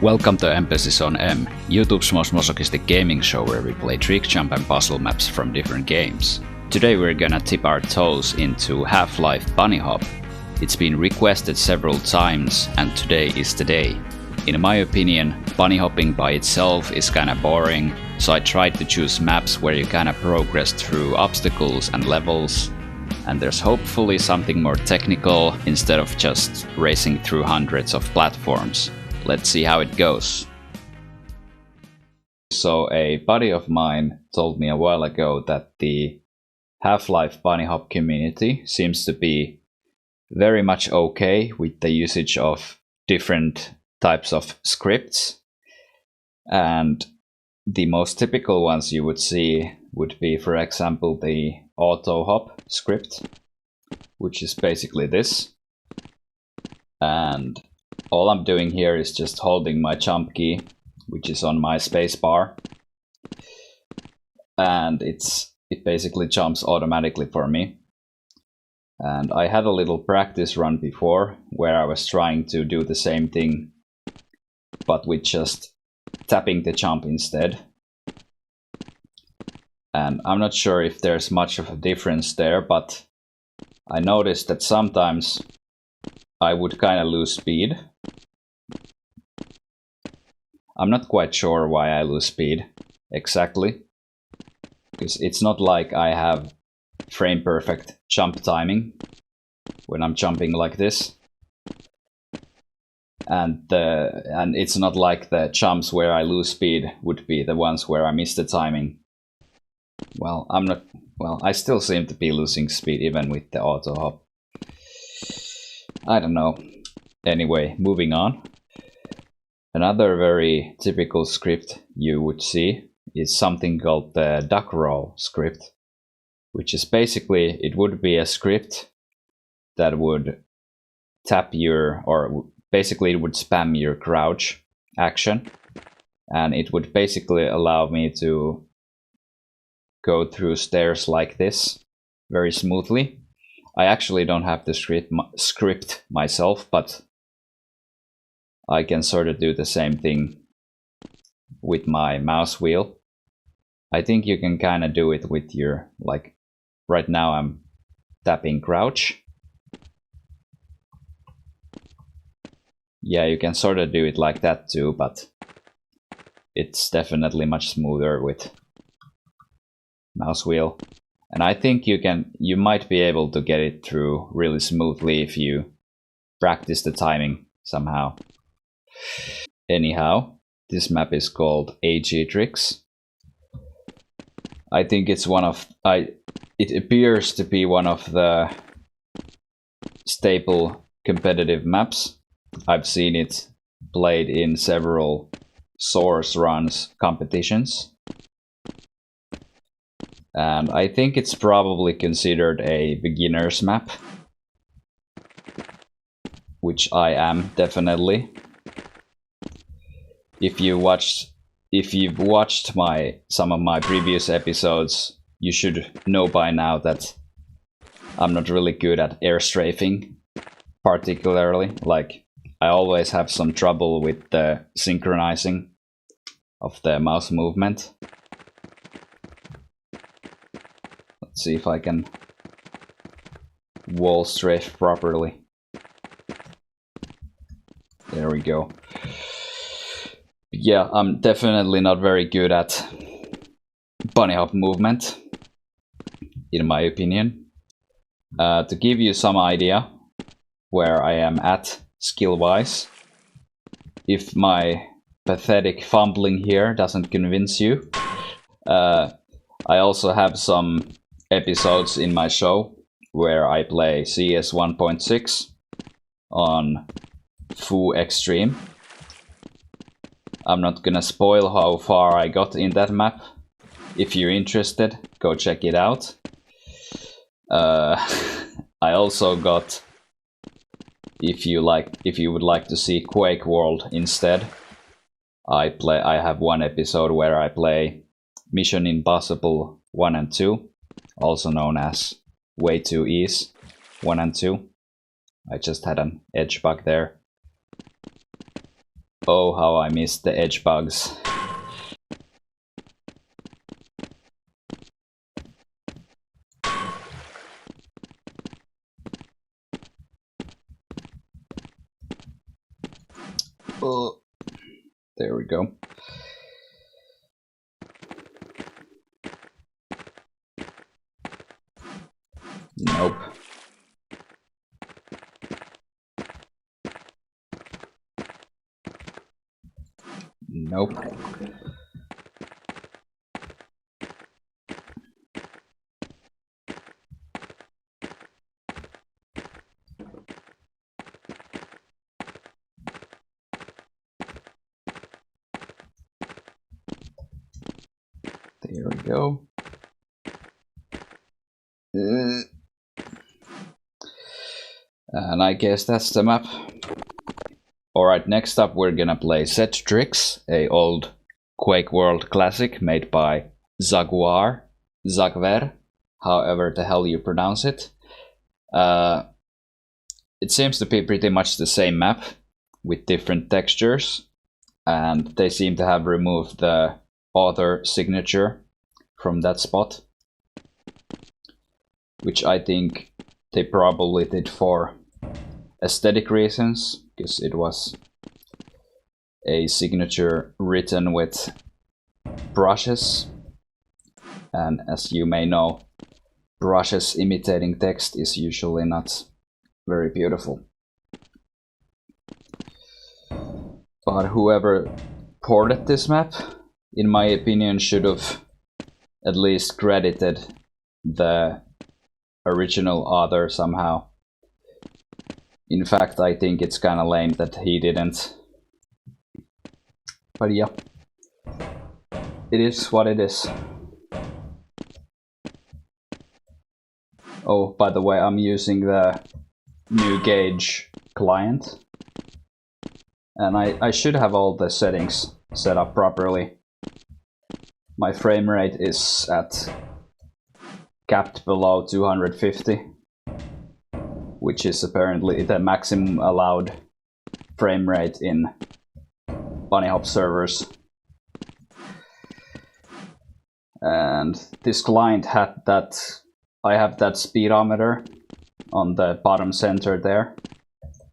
Welcome to Emphasis on M, YouTube's most masochistic gaming show where we play Trickjump and puzzle maps from different games. Today we're gonna tip our toes into Half-Life Bunnyhop. It's been requested several times and today is the day. In my opinion, bunny hopping by itself is kinda boring, so I tried to choose maps where you kinda progress through obstacles and levels, and there's hopefully something more technical instead of just racing through hundreds of platforms. Let's see how it goes. So a buddy of mine told me a while ago that the Half-Life Bunnyhop community seems to be very much okay with the usage of different types of scripts, and the most typical ones you would see would be, for example, the auto hop script, which is basically this, and all I'm doing here is just holding my jump key, which is on my space bar, and it basically jumps automatically for me. And I had a little practice run before where I was trying to do the same thing, but with just tapping the jump instead. And I'm not sure if there's much of a difference there, but I noticed that sometimes I would kind of lose speed. I'm not quite sure why I lose speed exactly, because it's not like I have frame perfect jump timing when I'm jumping like this, and it's not like the jumps where I lose speed would be the ones where I miss the timing. Well, I still seem to be losing speed even with the auto hop. I don't know. Anyway, moving on. Another very typical script you would see is something called the duck roll script, which is basically, it would be a script that would tap or basically it would spam your crouch action, and it would basically allow me to go through stairs like this very smoothly. I actually don't have the script myself, but I can sort of do the same thing with my mouse wheel. I think you can kind of do it with your, like, right now I'm tapping crouch. Yeah, you can sort of do it like that too, but it's definitely much smoother with mouse wheel. And I think you might be able to get it through really smoothly if you practice the timing somehow. Anyhow, this map is called Aj Trix. I think it's it appears to be one of the staple competitive maps. I've seen it played in several source runs competitions. And I think it's probably considered a beginner's map, which I am definitely. If you've watched some of my previous episodes, you should know by now that I'm not really good at air strafing, particularly. Like, I always have some trouble with the synchronizing of the mouse movement. Let's see if I can wall strafe properly. There we go. Yeah, I'm definitely not very good at bunny hop movement, in my opinion. To give you some idea where I am at skill-wise, if my pathetic fumbling here doesn't convince you, I also have some episodes in my show where I play CS 1.6 on Foo Extreme. I'm not gonna spoil how far I got in that map. If you're interested, go check it out. I also got, if you would like to see Quake World instead, I have one episode where I play Mission Impossible 1 and 2, also known as Way Too Easy 1 and 2. I just had an edge bug there. Oh, how I missed the edge bugs. Oh, there we go. Nope. Nope. There we go. And I guess that's the map. Alright, next up we're gonna play Aj Trix, a old Quake World classic made by Jaguar, however the hell you pronounce it. It seems to be pretty much the same map with different textures, and they seem to have removed the author signature from that spot, which I think they probably did for aesthetic reasons, because it was a signature written with brushes, and as you may know, brushes imitating text is usually not very beautiful. But whoever ported this map, in my opinion, should have at least credited the original author somehow. In fact, I think it's kinda lame that he didn't. But yeah, it is what it is. Oh, by the way, I'm using the new Gauge client. And I should have all the settings set up properly. My frame rate is at capped below 250. Which is apparently the maximum allowed frame rate in Bunnyhop servers. And this client had that, I have that speedometer on the bottom center there.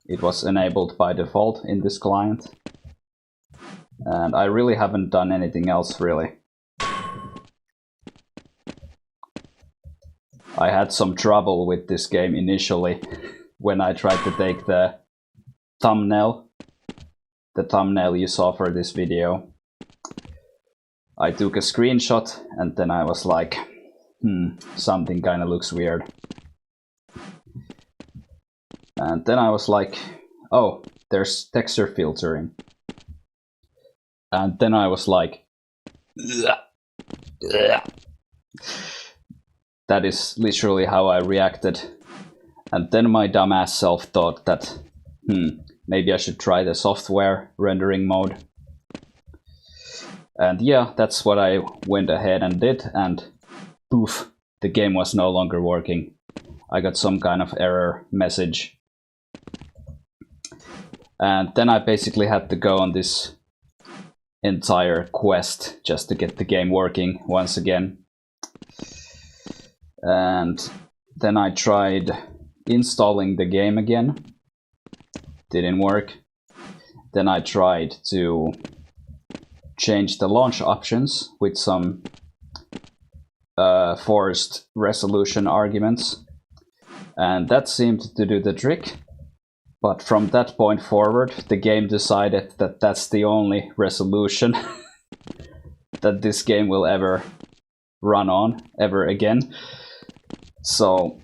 It was enabled by default in this client. And I really haven't done anything else really. I had some trouble with this game initially when I tried to take the thumbnail you saw for this video. I took a screenshot and then I was like, something kinda looks weird. And then I was like, oh, there's texture filtering. And then I was like, that is literally how I reacted. And then my dumbass self thought that, maybe I should try the software rendering mode. And yeah, that's what I went ahead and did, and poof, the game was no longer working. I got some kind of error message. And then I basically had to go on this entire quest just to get the game working once again. And then I tried installing the game again. Didn't work. Then I tried to change the launch options with some forced resolution arguments. And that seemed to do the trick. But from that point forward, the game decided that that's the only resolution that this game will ever run on, ever again. So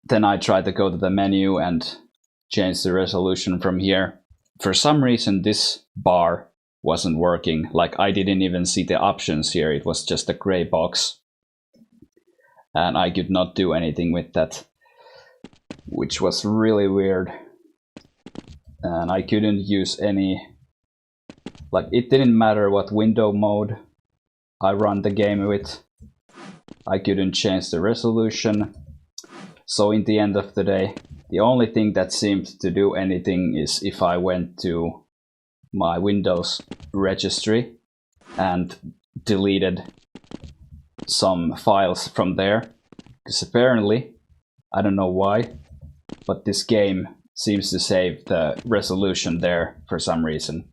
then I tried to go to the menu and change the resolution from here. For some reason, this bar wasn't working. Like, I didn't even see the options here. It was just a gray box. And I could not do anything with that, which was really weird. And I couldn't use any, like, it didn't matter what window mode I run the game with. I couldn't change the resolution. So in the end of the day, the only thing that seemed to do anything is if I went to my Windows registry and deleted some files from there, because apparently, I don't know why, but this game seems to save the resolution there for some reason,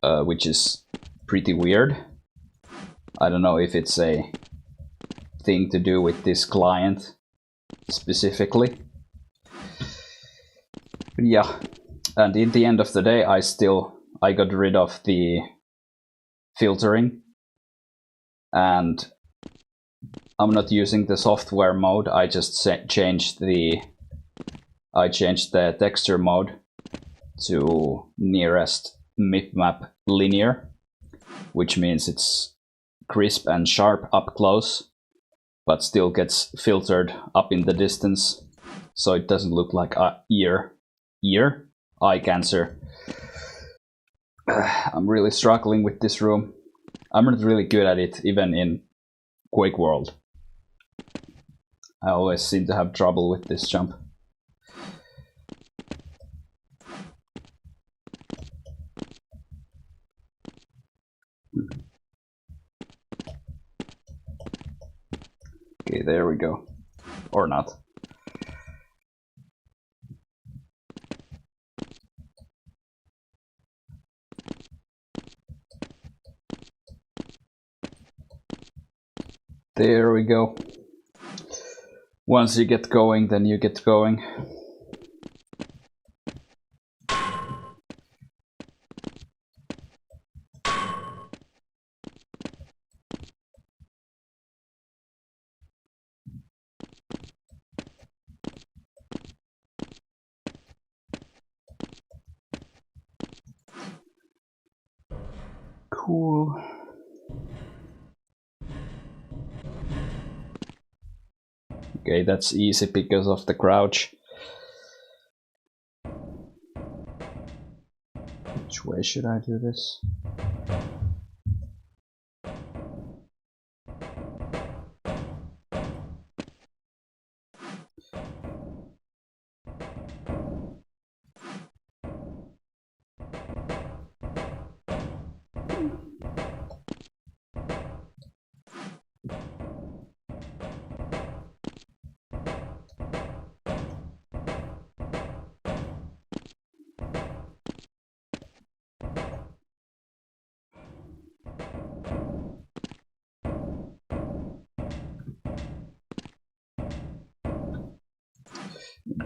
which is pretty weird. I don't know if it's a thing to do with this client specifically. But yeah, and in the end of the day, I got rid of the filtering, and I'm not using the software mode. I just changed the texture mode to nearest mipmap linear, which means it's crisp and sharp up close, but still gets filtered up in the distance, so it doesn't look like eye cancer. I'm really struggling with this room. I'm not really good at it, even in Quake World. I always seem to have trouble with this jump. Okay, there we go. Or not. There we go. Once you get going, then you get going. Cool. Okay, that's easy because of the crouch. Which way should I do this?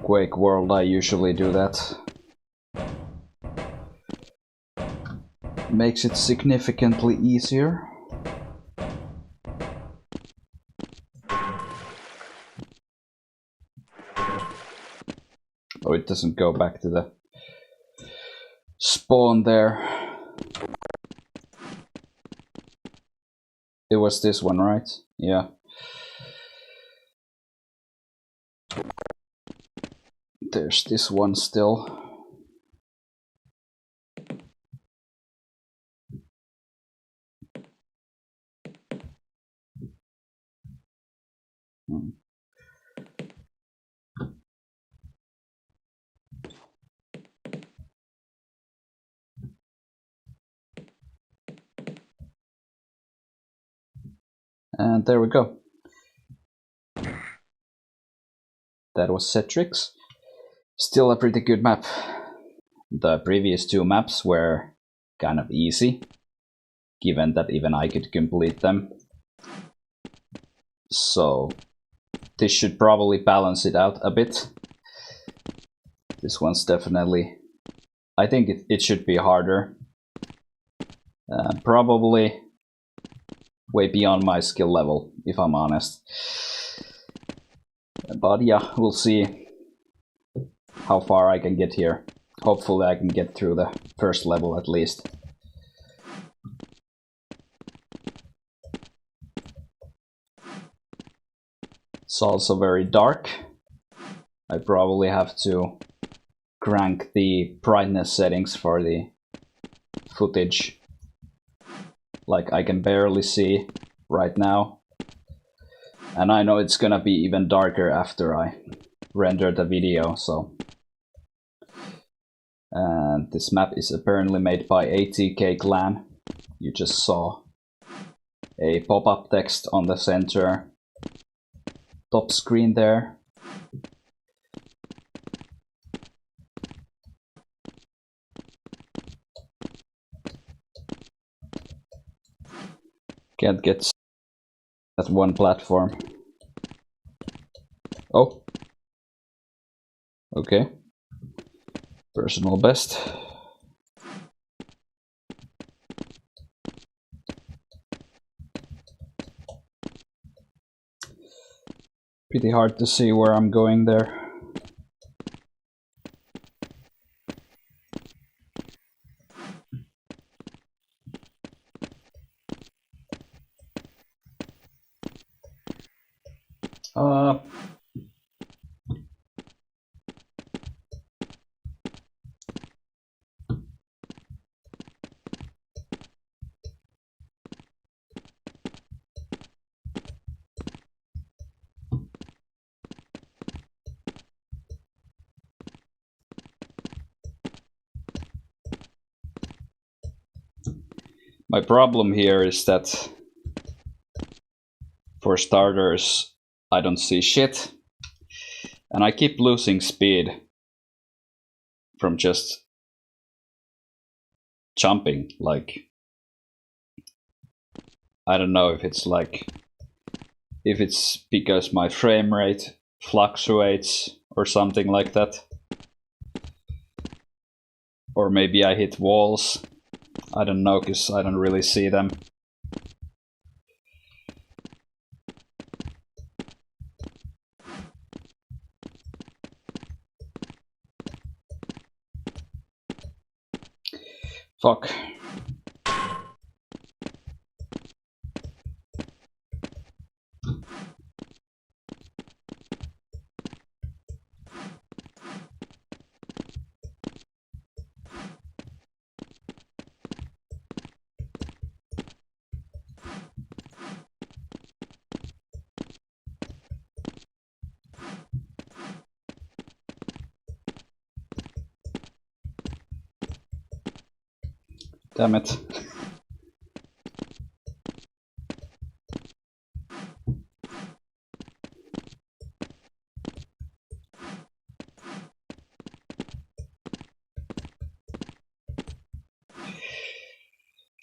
Quake World, I usually do that. Makes it significantly easier. Oh, it doesn't go back to the spawn there. It was this one, right? Yeah. There's this one still. And there we go. That was Aj Trix. Still a pretty good map. The previous two maps were kind of easy, given that even I could complete them. So this should probably balance it out a bit. This one's definitely... I think it should be harder. Probably way beyond my skill level, if I'm honest. But yeah, we'll see how far I can get here. Hopefully I can get through the first level at least. It's also very dark. I probably have to crank the brightness settings for the footage. Like, I can barely see right now. And I know it's gonna be even darker after I render the video, so And this map is apparently made by ATK Clan. You just saw a pop-up text on the center top screen there. Can't get that one platform. Oh. Okay. Personal best. Pretty hard to see where I'm going there. My problem here is that, for starters, I don't see shit, and I keep losing speed from just jumping. Like, I don't know if it's because my frame rate fluctuates or something like that, or maybe I hit walls. I don't know, because I don't really see them. Fuck. Damn it.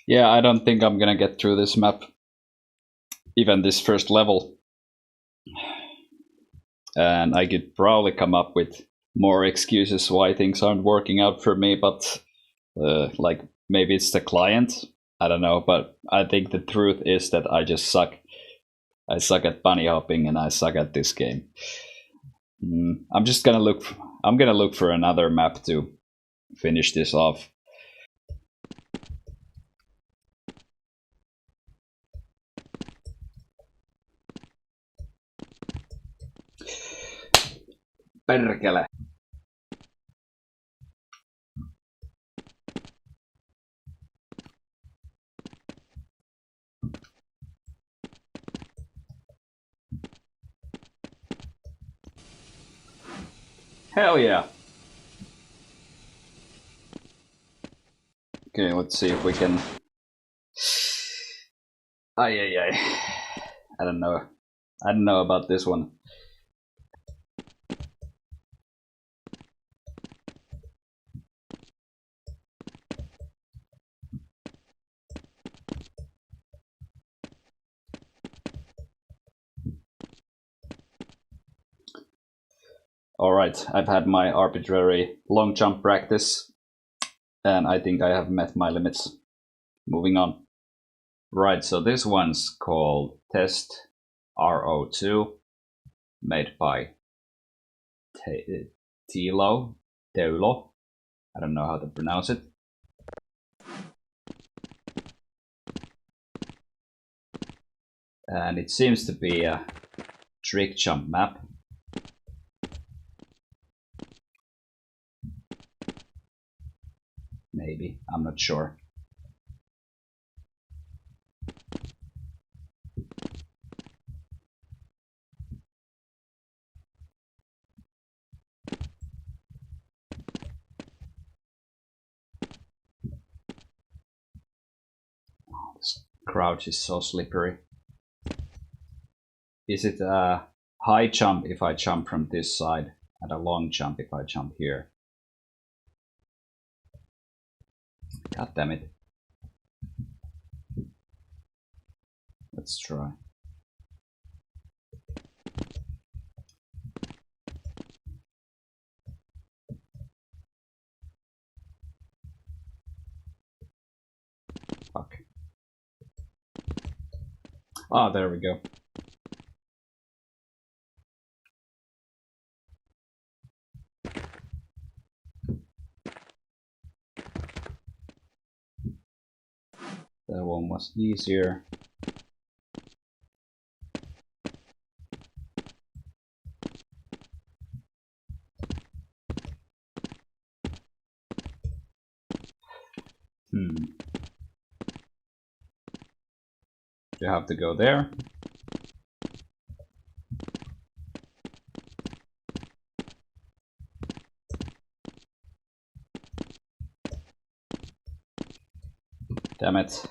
Yeah, I don't think I'm gonna get through this map, even this first level. And I could probably come up with more excuses why things aren't working out for me, but like maybe it's the client. I don't know, but I think the truth is that I just suck. I suck at bunny hopping, and I suck at this game. I'm just gonna look. I'm gonna look for another map to finish this off. Perkele. Hell yeah. Okay, let's see if we can. Ay. I don't know. I don't know about this one. Alright, I've had my arbitrary long jump practice, and I think I have met my limits. Moving on. Right, so this one's called Test R02, made by Teulo. I don't know how to pronounce it. And it seems to be a Trickjump map. Maybe, I'm not sure. Crouch is so slippery. Is it a high jump if I jump from this side, and a long jump if I jump here? God damn it. Let's try. Fuck. Ah, there we go. That one was easier. You have to go there. Damn it.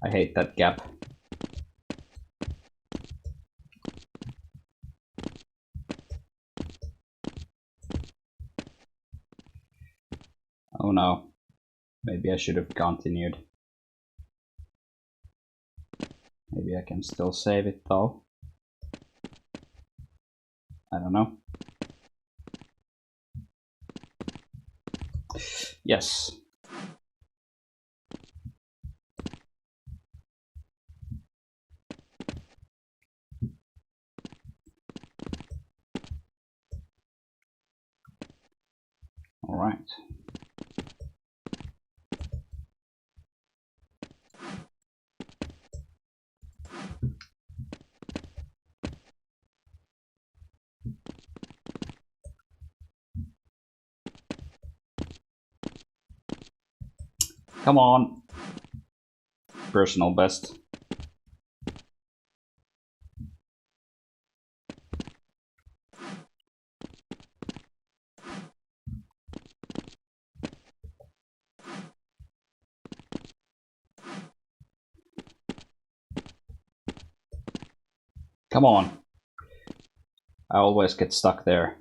I hate that gap. Oh no. Maybe I should have continued. Maybe I can still save it though. I don't know. Yes. All right. Come on. Personal best. Come on. I always get stuck there.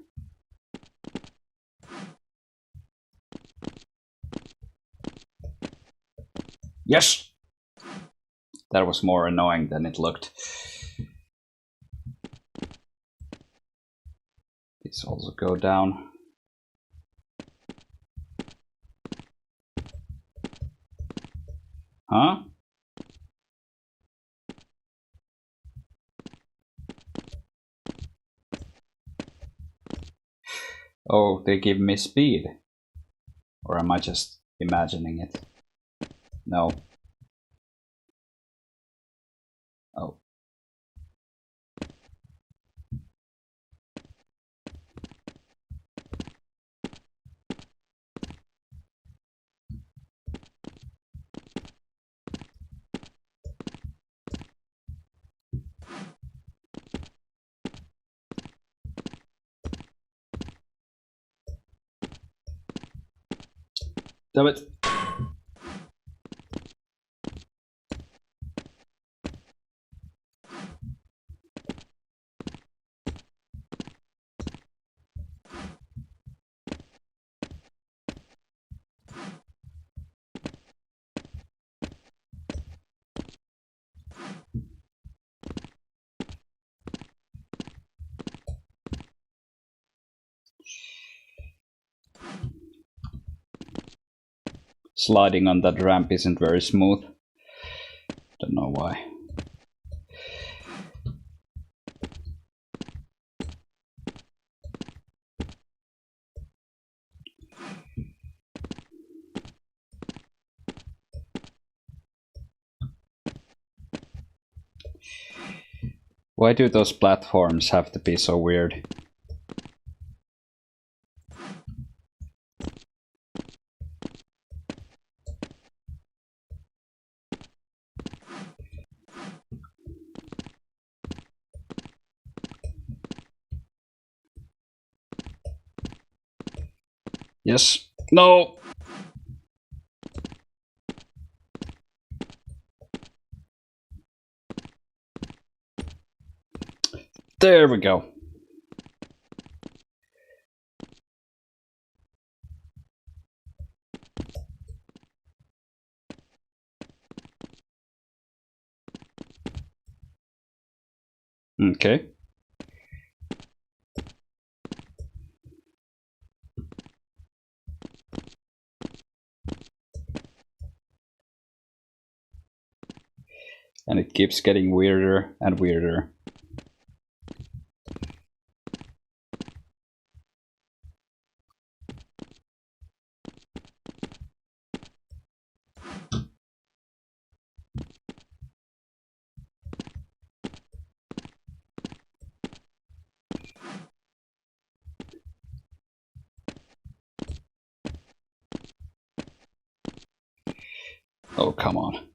Yes! That was more annoying than it looked. These also go down. Huh? Oh, they give me speed. Or am I just imagining it? No. Oh. Damn it. Sliding on that ramp isn't very smooth. Don't know why. Why do those platforms have to be so weird? Yes. No. There we go. Okay. And it keeps getting weirder and weirder. Oh, come on.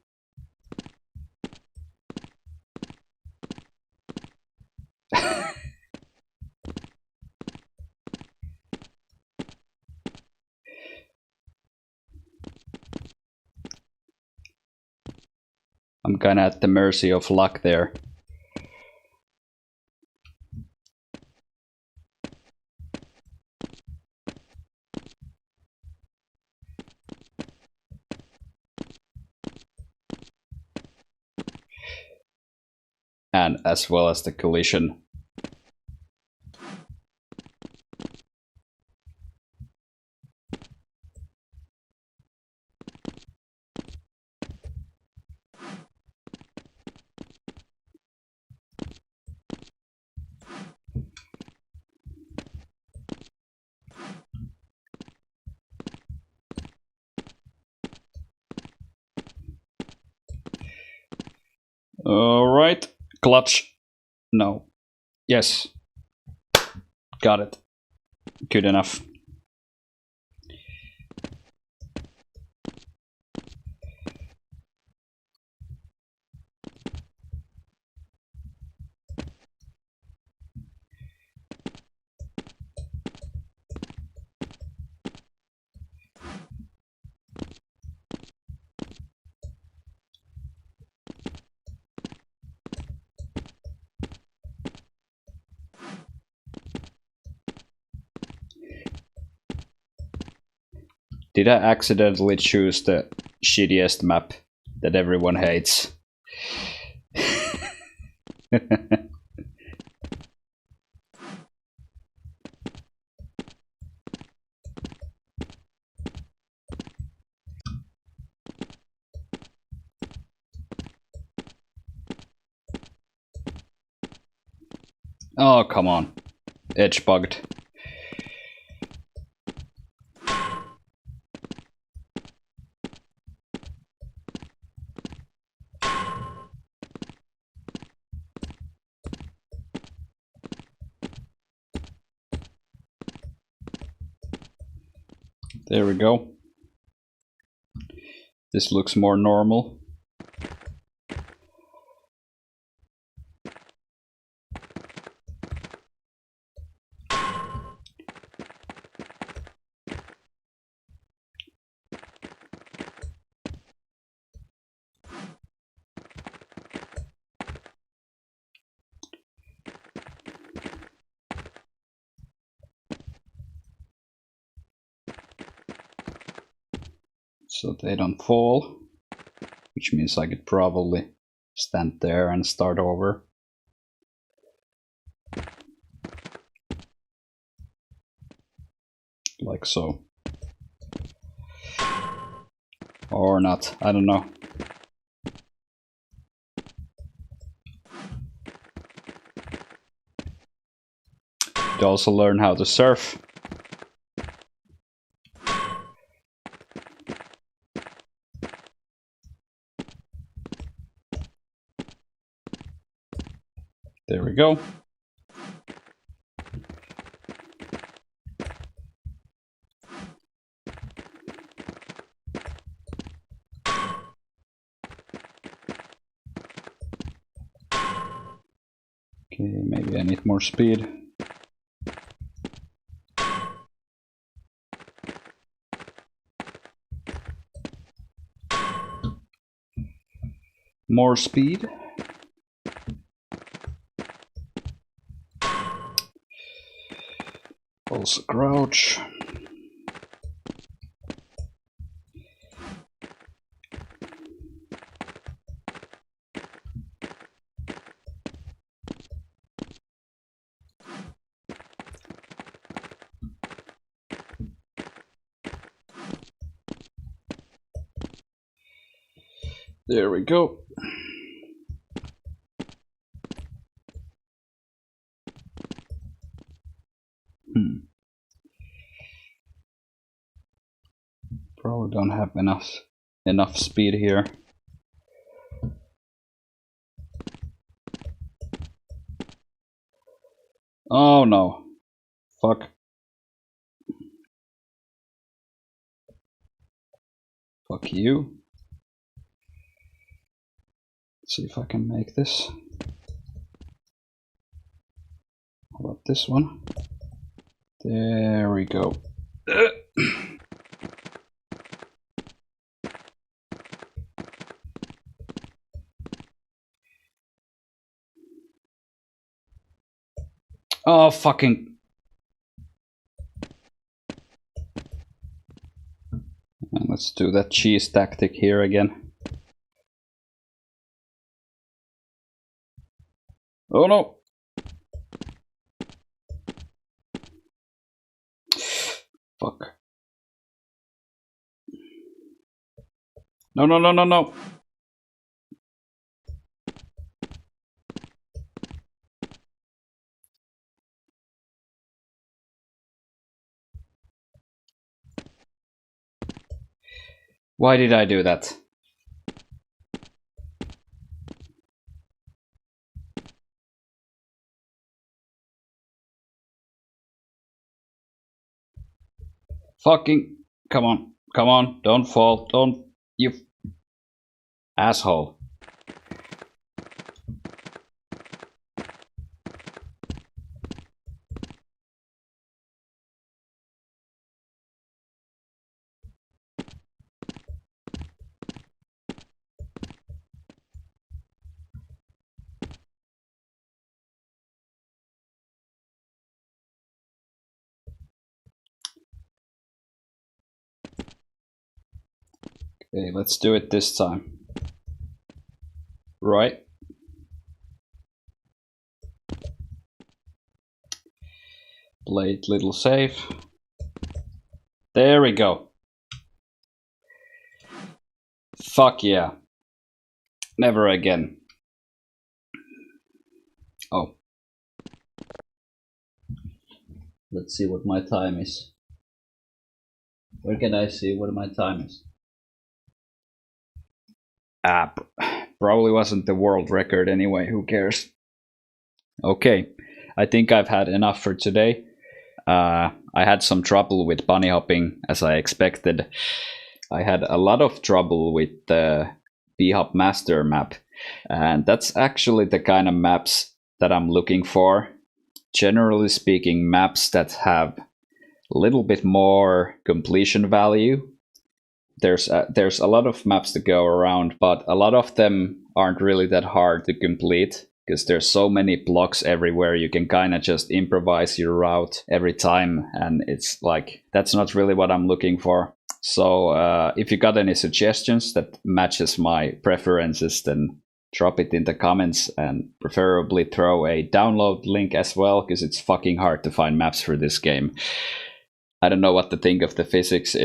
I'm kinda at the mercy of luck there. And as well as the collision. Alright. Clutch. No. Yes. Got it. Good enough. Did I accidentally choose the shittiest map that everyone hates? Oh, come on. Edge bugged. There we go. This looks more normal. So they don't fall, which means I could probably stand there and start over. Like so. Or not, I don't know. To also learn how to surf. There we go. Okay, maybe I need more speed. more speed. Also crouch. There we go. Probably don't have enough speed here. Oh no. Fuck. Fuck you. Let's see if I can make this. How about this one? There we go. Oh, fucking. And let's do that cheese tactic here again. Oh no. Fuck. No, no, no, no, no. Why did I do that? Fucking, come on, don't fall, don't, you asshole. Okay, let's do it this time. Right. Play it little safe. There we go. Fuck yeah. Never again. Oh. Let's see what my time is. Where can I see what my time is? Ah, probably wasn't the world record anyway, who cares? Okay, I think I've had enough for today. I had some trouble with bunny hopping, as I expected. I had a lot of trouble with the Bhop Master map, and that's actually the kind of maps that I'm looking for. Generally speaking, maps that have a little bit more completion value. There's a lot of maps to go around, but a lot of them aren't really that hard to complete because there's so many blocks everywhere. You can kind of just improvise your route every time, and it's like that's not really what I'm looking for. So if you got any suggestions that matches my preferences, then drop it in the comments, and preferably throw a download link as well, because it's fucking hard to find maps for this game. I don't know what to think of the physics.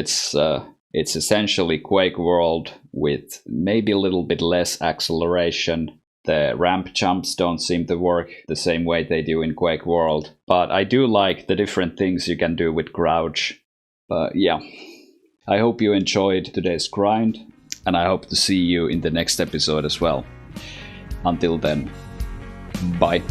It's essentially Quake World with maybe a little bit less acceleration. The ramp jumps don't seem to work the same way they do in Quake World. But I do like the different things you can do with crouch. But yeah, I hope you enjoyed today's grind, and I hope to see you in the next episode as well. Until then, bye.